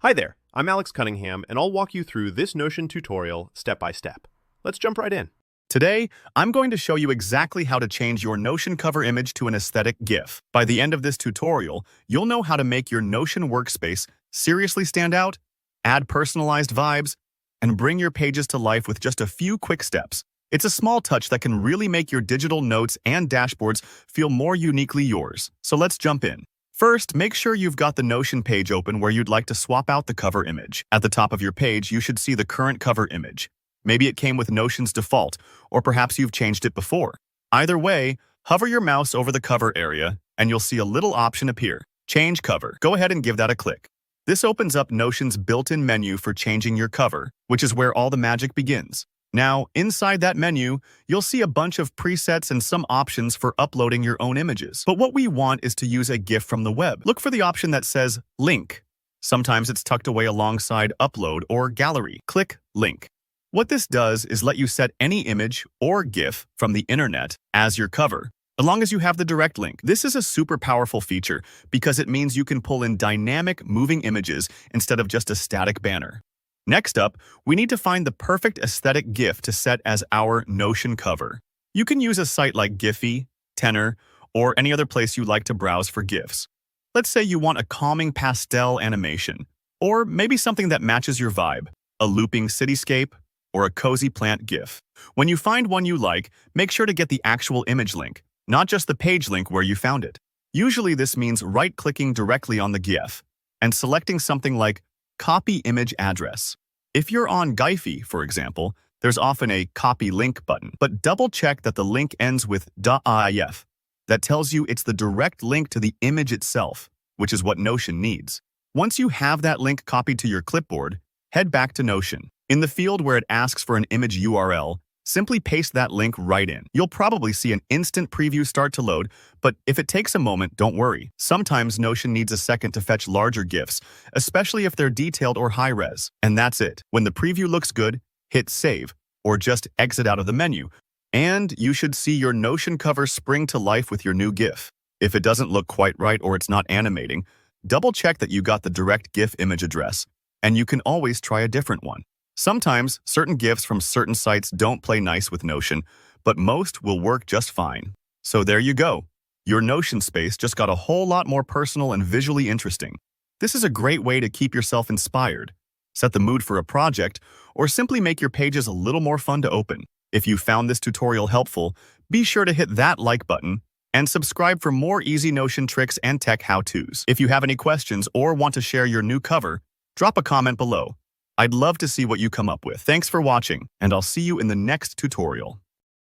Hi there, I'm Alex Cunningham, and I'll walk you through this Notion tutorial step by step. Let's jump right in. Today, I'm going to show you exactly how to change your Notion cover image to an aesthetic GIF. By the end of this tutorial, you'll know how to make your Notion workspace seriously stand out, add personalized vibes, and bring your pages to life with just a few quick steps. It's a small touch that can really make your digital notes and dashboards feel more uniquely yours. So let's jump in. First, make sure you've got the Notion page open where you'd like to swap out the cover image. At the top of your page, you should see the current cover image. Maybe it came with Notion's default, or perhaps you've changed it before. Either way, hover your mouse over the cover area, and you'll see a little option appear. Change cover. Go ahead and give that a click. This opens up Notion's built-in menu for changing your cover, which is where all the magic begins. Now, inside that menu, you'll see a bunch of presets and some options for uploading your own images. But what we want is to use a GIF from the web. Look for the option that says Link. Sometimes it's tucked away alongside Upload or Gallery. Click Link. What this does is let you set any image or GIF from the internet as your cover, as long as you have the direct link. This is a super powerful feature because it means you can pull in dynamic, moving images instead of just a static banner. Next up, we need to find the perfect aesthetic GIF to set as our Notion cover. You can use a site like Giphy, Tenor, or any other place you like to browse for GIFs. Let's say you want a calming pastel animation, or maybe something that matches your vibe, a looping cityscape, or a cozy plant GIF. When you find one you like, make sure to get the actual image link, not just the page link where you found it. Usually this means right-clicking directly on the GIF and selecting something like Copy Image Address. If you're on Giphy, for example, there's often a Copy Link button, but double-check that the link ends with .gif. That tells you it's the direct link to the image itself, which is what Notion needs. Once you have that link copied to your clipboard, head back to Notion. In the field where it asks for an image URL, simply paste that link right in. You'll probably see an instant preview start to load, but if it takes a moment, don't worry. Sometimes Notion needs a second to fetch larger GIFs, especially if they're detailed or high-res. And that's it. When the preview looks good, hit Save, or just exit out of the menu, and you should see your Notion cover spring to life with your new GIF. If it doesn't look quite right or it's not animating, double-check that you got the direct GIF image address, and you can always try a different one. Sometimes, certain GIFs from certain sites don't play nice with Notion, but most will work just fine. So there you go. Your Notion space just got a whole lot more personal and visually interesting. This is a great way to keep yourself inspired, set the mood for a project, or simply make your pages a little more fun to open. If you found this tutorial helpful, be sure to hit that like button and subscribe for more easy Notion tricks and tech how-tos. If you have any questions or want to share your new cover, drop a comment below. I'd love to see what you come up with. Thanks for watching, and I'll see you in the next tutorial.